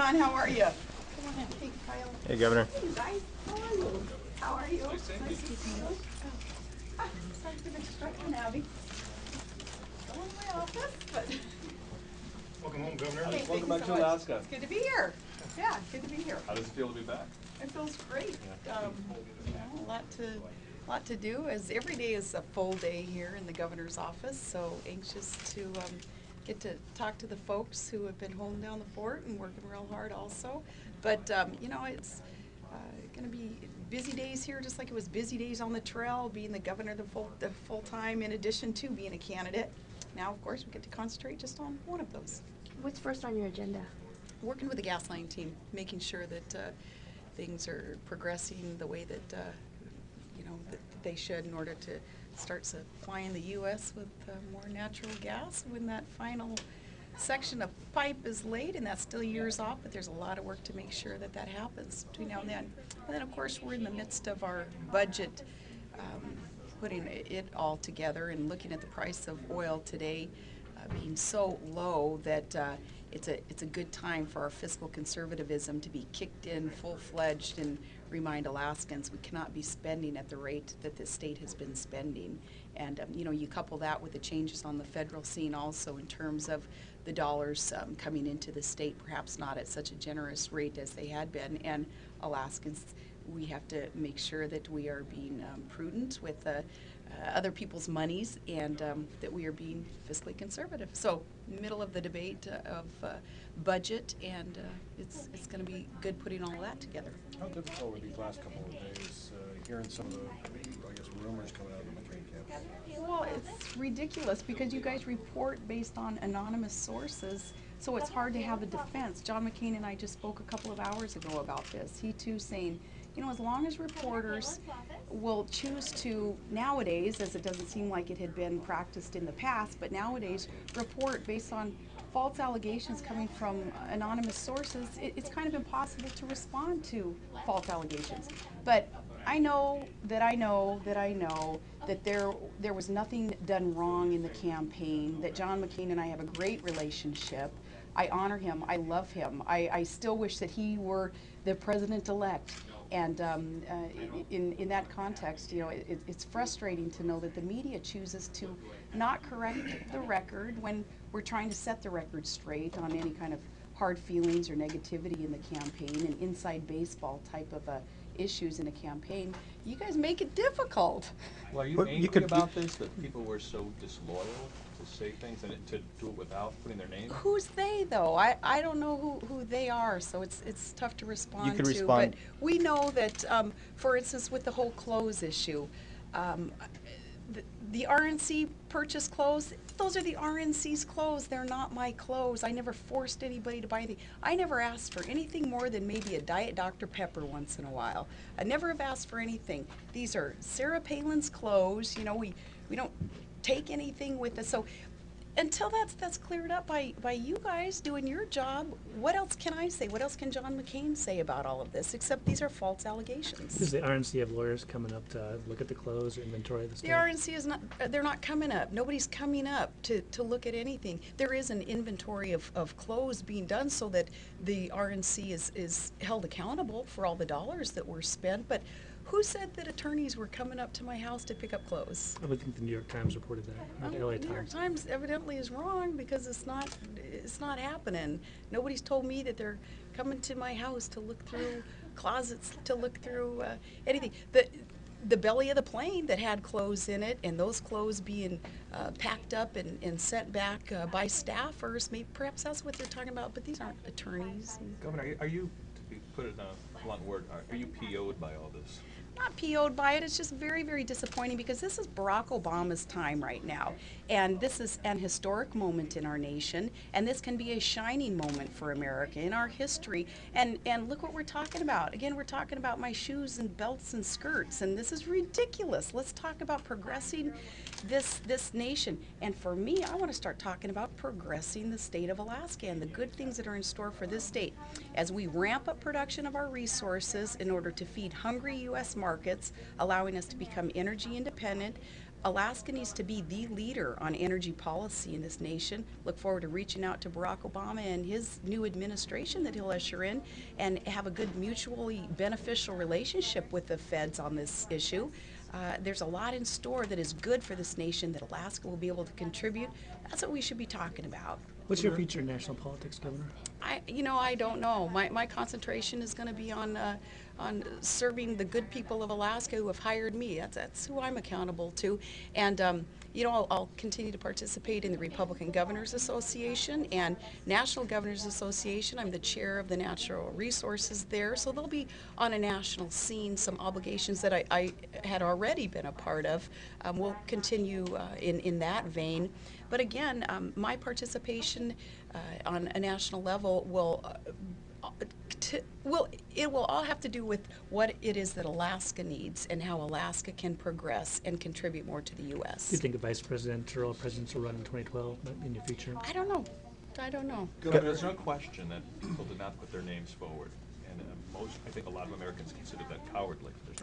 John, how are you? Come on in, hey, Kyle. Hey, Governor. Hey, guys, how are you? How are you? Nice to see you. Sorry for the distraction, Abby. Still in my office, but. Welcome home, Governor. Hey, Welcome back so to Alaska. It's good to be here. Yeah, good to be here. How does it feel to be back? It feels great. Yeah. A lot to do. As every day is a full day here in the governor's office. So anxious to get to talk to the folks who have been holding down the fort and working real hard also. But it's going to be busy days here, just like it was busy days on the trail, being the governor the full time, in addition to being a candidate. Now, of course, we get to concentrate just on one of those. What's first on your agenda? Working with the gas line team, making sure that things are progressing the way that that they should in order to start supplying the U.S. with more natural gas when that final section of pipe is laid, and that's still years off, but there's a lot of work to make sure that that happens between now and then. And then, of course, we're in the midst of our budget, putting it all together and looking at the price of oil today being so low that it's a good time for our fiscal conservatism to be kicked in full-fledged and remind Alaskans we cannot be spending at the rate that the state has been spending. And you couple that with the changes on the federal scene also in terms of the dollars coming into the state, perhaps not at such a generous rate as they had been. And Alaskans, we have to make sure that we are being prudent with other people's monies, and that we are being fiscally conservative. So, middle of the debate of budget, and it's going to be good putting all of that together. How difficult were these last couple of days, hearing some of the, rumors coming out of the McCain camp? Well, it's ridiculous because you guys report based on anonymous sources, so it's hard to have a defense. John McCain and I just spoke a couple of hours ago about this. He too saying, as long as reporters will choose to, nowadays, as it doesn't seem like it had been practiced in the past, but nowadays report based on false allegations coming from anonymous sources, it's kind of impossible to respond to false allegations. But I know that there was nothing done wrong in the campaign, that John McCain and I have a great relationship. I honor him, I love him. I still wish that he were the president-elect. And in that context, it's frustrating to know that the media chooses to not correct the record when we're trying to set the record straight on any kind of hard feelings or negativity in the campaign and inside baseball type of issues in a campaign. You guys make it difficult. Well, are you angry about this, that people were so disloyal to say things and to do it without putting their name? Who's they, though? I don't know who they are, so it's tough to respond You can to. respond. But we know that, for instance, with the whole clothes issue, the RNC purchased clothes. Those are the RNC's clothes. They're not my clothes. I never forced anybody to buy anything. I never asked for anything more than maybe a Diet Dr. Pepper once in a while. I never have asked for anything. These are Sarah Palin's clothes. We don't take anything with us. So until that's cleared up by you guys doing your job, what else can I say? What else can John McCain say about all of this, except these are false allegations? Does the RNC have lawyers coming up to look at the clothes, inventory the stuff? The RNC is not, they're not coming up. Nobody's coming up to look at anything. There is an inventory of clothes being done so that the RNC is held accountable for all the dollars that were spent, but who said that attorneys were coming up to my house to pick up clothes? I would think the New York Times reported that, or the LA The New York Times. Times evidently is wrong because it's not happening. Nobody's told me that they're coming to my house to look through closets, to look through anything. The belly of the plane that had clothes in it, and those clothes being packed up and sent back by staffers, maybe perhaps that's what they're talking about, but these aren't attorneys. Governor, are you, to put it in a blunt word, are you PO'd by all this? Not PO'd by it. It's just very, very disappointing because this is Barack Obama's time right now. And this is an historic moment in our nation. And this can be a shining moment for America in our history. And look what we're talking about. Again, we're talking about my shoes and belts and skirts. And this is ridiculous. Let's talk about progressing this nation. And for me, I want to start talking about progressing the state of Alaska and the good things that are in store for this state. As we ramp up production of our resources in order to feed hungry U.S. markets, allowing us to become energy independent, Alaska needs to be the leader on energy policy in this nation. Look forward to reaching out to Barack Obama and his new administration that he'll usher in and have a good mutually beneficial relationship with the feds on this issue. There's a lot in store that is good for this nation that Alaska will be able to contribute. That's what we should be talking about. What's your future in national politics, Governor? I don't know. My concentration is going to be on serving the good people of Alaska who have hired me. That's who I'm accountable to. And, I'll continue to participate in the Republican Governors Association and National Governors Association. I'm the chair of the natural resources there. So there'll be on a national scene some obligations that I had already been a part of. We'll continue in that vein. But again, my participation on a national level it will all have to do with what it is that Alaska needs and how Alaska can progress and contribute more to the U.S. Do you think a vice president or all presidents will run in 2012 in your future? I don't know. Governor, there's no question that people did not put their names forward. And I think a lot of Americans consider that cowardly. There's